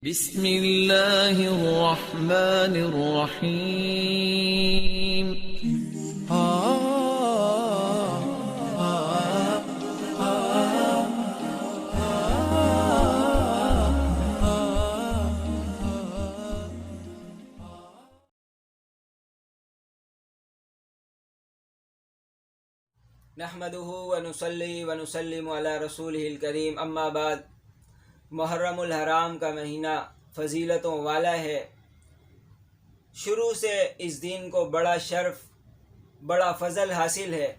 بسم اللہ الرحمن الرحیم۔ نحمده ونصلي ونسلم على رسوله الکریم، اما بعد۔ محرم الحرام کا مہینہ فضیلتوں والا ہے۔ شروع سے اس دن کو بڑا شرف، بڑا فضل حاصل ہے،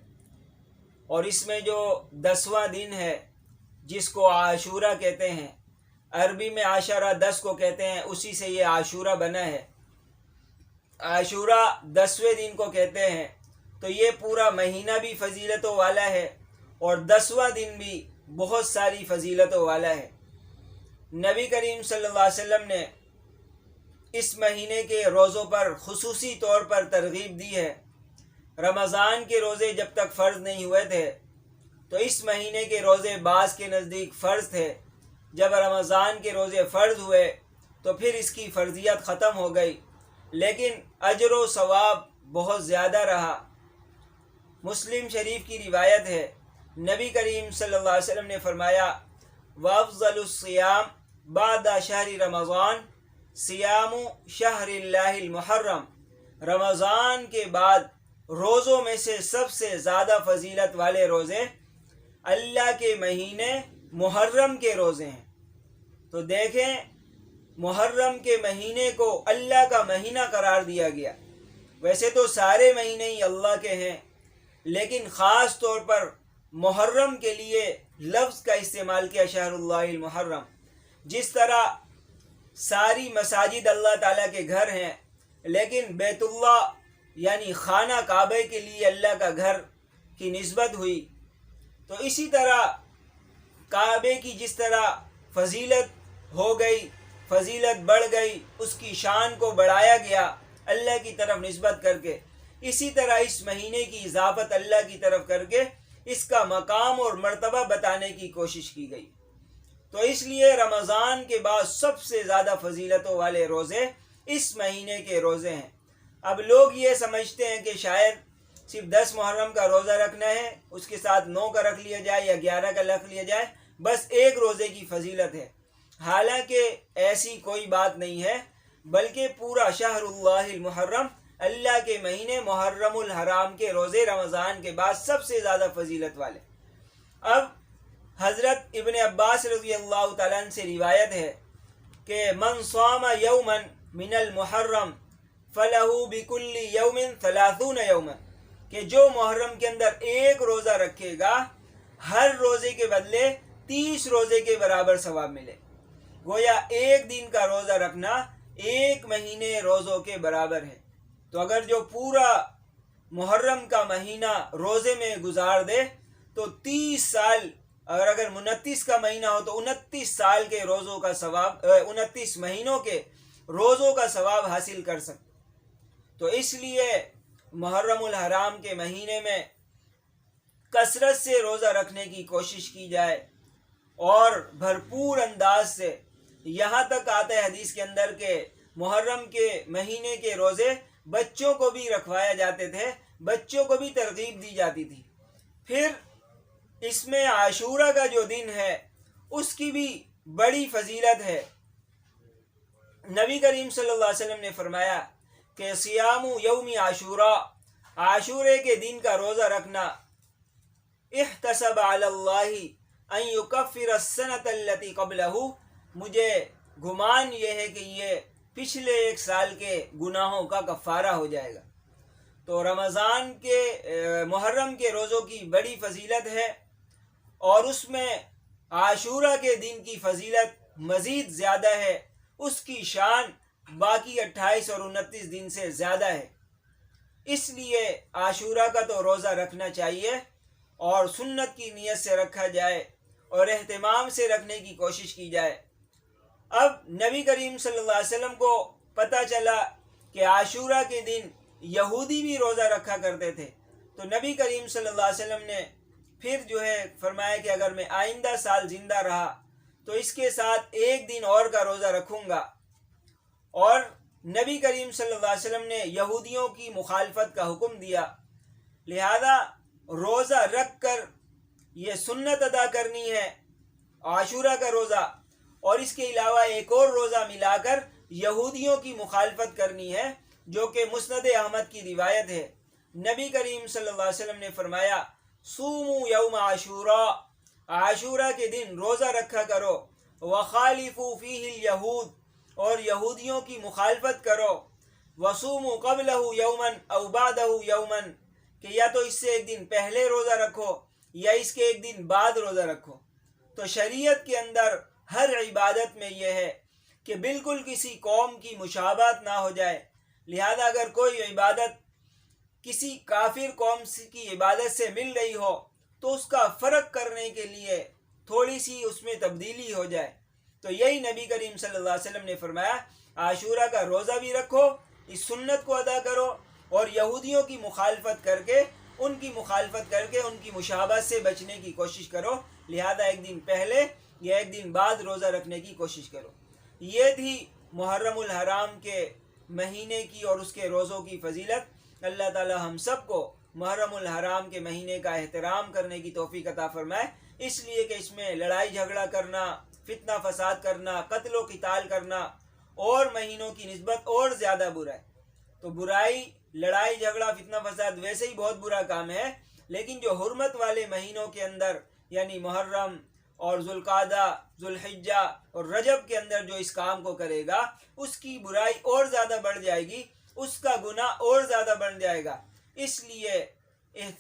اور اس میں جو 10واں دن ہے جس کو عاشورہ کہتے ہیں، عربی میں عاشرہ 10 کو کہتے ہیں، اسی سے یہ عاشورہ بنا ہے۔ عاشورہ 10ویں دن کو کہتے ہیں، تو یہ پورا مہینہ بھی فضیلتوں والا ہے اور 10واں دن بھی بہت ساری فضیلتوں والا ہے۔ نبی کریم صلی اللہ علیہ وسلم نے اس مہینے کے روزوں پر خصوصی طور پر ترغیب دی ہے۔ رمضان کے روزے جب تک فرض نہیں ہوئے تھے تو اس مہینے کے روزے بعض کے نزدیک فرض تھے۔ جب رمضان کے روزے فرض ہوئے تو پھر اس کی فرضیت ختم ہو گئی، لیکن اجر و ثواب بہت زیادہ رہا۔ مسلم شریف کی روایت ہے، نبی کریم صلی اللہ علیہ وسلم نے فرمایا، وَأَفْضَلُ الصِّيَامِ بعد شہر رمضان صیام شہر اللہ المحرم۔ رمضان کے بعد روزوں میں سے سب سے زیادہ فضیلت والے روزے اللہ کے مہینے محرم کے روزے ہیں۔ تو دیکھیں، محرم کے مہینے کو اللہ کا مہینہ قرار دیا گیا۔ ویسے تو سارے مہینے ہی اللہ کے ہیں، لیکن خاص طور پر محرم کے لیے لفظ کا استعمال کیا، شہر اللہ المحرم۔ جس طرح ساری مساجد اللہ تعالیٰ کے گھر ہیں، لیکن بیت اللہ یعنی خانہ کعبہ کے لیے اللہ کا گھر کی نسبت ہوئی، تو اسی طرح کعبے کی جس طرح فضیلت ہو گئی، فضیلت بڑھ گئی، اس کی شان کو بڑھایا گیا اللہ کی طرف نسبت کر کے، اسی طرح اس مہینے کی اضافت اللہ کی طرف کر کے اس کا مقام اور مرتبہ بتانے کی کوشش کی گئی۔ تو اس لیے رمضان کے بعد سب سے زیادہ فضیلتوں والے روزے اس مہینے کے روزے ہیں۔ اب لوگ یہ سمجھتے ہیں کہ شاید صرف 10 محرم کا روزہ رکھنا ہے، اس کے ساتھ 9 کا رکھ لیا جائے یا 11 کا رکھ لیا جائے، بس ایک روزے کی فضیلت ہے۔ حالانکہ ایسی کوئی بات نہیں ہے، بلکہ پورا شہر اللہ المحرم، اللہ کے مہینے محرم الحرام کے روزے رمضان کے بعد سب سے زیادہ فضیلت والے۔ اب حضرت ابن عباس رضی اللہ تعالیٰ عنہ سے روایت ہے کہ من صام یوما من المحرم فلہ بکل یوم 30 یوما، کہ جو محرم کے اندر ایک روزہ رکھے گا ہر روزے کے بدلے 30 روزے کے برابر ثواب ملے۔ گویا ایک دن کا روزہ رکھنا ایک مہینے روزوں کے برابر ہے۔ تو اگر جو پورا محرم کا مہینہ روزے میں گزار دے تو 30 سال، اور اگر 29 کا مہینہ ہو تو 29 سال کے روزوں کا ثواب، 29 مہینوں کے روزوں کا ثواب حاصل کر سکتے۔ تو اس لیے محرم الحرام کے مہینے میں کثرت سے روزہ رکھنے کی کوشش کی جائے اور بھرپور انداز سے۔ یہاں تک آتا ہے حدیث کے اندر کہ محرم کے مہینے کے روزے بچوں کو بھی رکھوایا جاتے تھے، بچوں کو بھی ترغیب دی جاتی تھی۔ پھر اس میں عاشورہ کا جو دن ہے اس کی بھی بڑی فضیلت ہے۔ نبی کریم صلی اللہ علیہ وسلم نے فرمایا کہ صیام یوم عاشورہ، عاشورے کے دن کا روزہ رکھنا، احتسب علی اللہ ان یکفر السنۃ التی قبلہ، مجھے گمان یہ ہے کہ یہ پچھلے 1 سال کے گناہوں کا کفارہ ہو جائے گا۔ تو رمضان کے محرم کے روزوں کی بڑی فضیلت ہے، اور اس میں عاشورہ کے دن کی فضیلت مزید زیادہ ہے، اس کی شان باقی 28 اور 29 دن سے زیادہ ہے۔ اس لیے عاشورہ کا تو روزہ رکھنا چاہیے، اور سنت کی نیت سے رکھا جائے اور اہتمام سے رکھنے کی کوشش کی جائے۔ اب نبی کریم صلی اللہ علیہ وسلم کو پتہ چلا کہ عاشورہ کے دن یہودی بھی روزہ رکھا کرتے تھے، تو نبی کریم صلی اللہ علیہ وسلم نے پھر فرمایا کہ اگر میں آئندہ سال زندہ رہا تو اس کے ساتھ ایک دن اور کا روزہ رکھوں گا۔ اور نبی کریم صلی اللہ علیہ وسلم نے یہودیوں کی مخالفت کا حکم دیا، لہذا روزہ رکھ کر یہ سنت ادا کرنی ہے عاشورہ کا روزہ، اور اس کے علاوہ ایک اور روزہ ملا کر یہودیوں کی مخالفت کرنی ہے، جو کہ مسند احمد کی روایت ہے۔ نبی کریم صلی اللہ علیہ وسلم نے فرمایا، صوموا یوم عاشوراء، عاشورہ کے دن روزہ رکھا کرو، وخالفوا فیہ الیہود، اور یہودیوں کی مخالفت کرو، وصوموا قبلہ یوما او بعدہ یوما، کہ یا تو اس سے ایک دن پہلے روزہ رکھو یا اس کے ایک دن بعد روزہ رکھو۔ تو شریعت کے اندر ہر عبادت میں یہ ہے کہ بالکل کسی قوم کی مشابہت نہ ہو جائے، لہذا اگر کوئی عبادت کسی کافر قوم کی عبادت سے مل رہی ہو تو اس کا فرق کرنے کے لیے تھوڑی سی اس میں تبدیلی ہو جائے۔ تو یہی نبی کریم صلی اللہ علیہ وسلم نے فرمایا، عاشورہ کا روزہ بھی رکھو، اس سنت کو ادا کرو، اور یہودیوں کی مخالفت کر کے ان کی مشابہت سے بچنے کی کوشش کرو، لہذا ایک دن پہلے یا ایک دن بعد روزہ رکھنے کی کوشش کرو۔ یہ تھی محرم الحرام کے مہینے کی اور اس کے روزوں کی فضیلت۔ اللہ تعالی ہم سب کو محرم الحرام کے مہینے کا احترام کرنے کی توفیق عطا فرمائے، اس لیے کہ اس میں لڑائی جھگڑا کرنا، فتنہ فساد کرنا، قتل و قتال کرنا اور مہینوں کی نسبت اور زیادہ برا ہے۔ تو برائی، لڑائی جھگڑا، فتنہ فساد ویسے ہی بہت برا کام ہے، لیکن جو حرمت والے مہینوں کے اندر یعنی محرم اور ذوالقعدہ، ذوالحجہ اور رجب کے اندر جو اس کام کو کرے گا، اس کی برائی اور زیادہ بڑھ جائے گی، اس کا گناہ اور زیادہ بڑھ جائے گا۔ اس لیے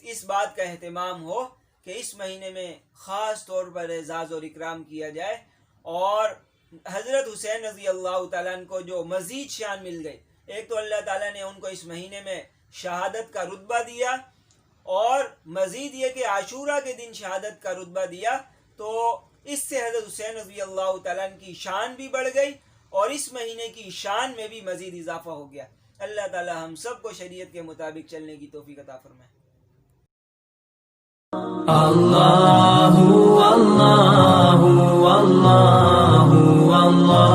اس بات کا اہتمام ہو کہ اس مہینے میں خاص طور پر اعزاز اور اکرام کیا جائے، اور حضرت حسین رضی اللہ تعالیٰ عنہ کو جو مزید شان مل گئی، ایک تو اللہ تعالیٰ نے ان کو اس مہینے میں شہادت کا رتبہ دیا، اور مزید یہ کہ عاشورہ کے دن شہادت کا رتبہ دیا، تو اس سے حضرت حسین رضی اللہ تعالیٰ عنہ کی شان بھی بڑھ گئی اور اس مہینے کی شان میں بھی مزید اضافہ ہو گیا۔ اللہ تعالیٰ ہم سب کو شریعت کے مطابق چلنے کی توفیق عطا فرمائے۔ اللہ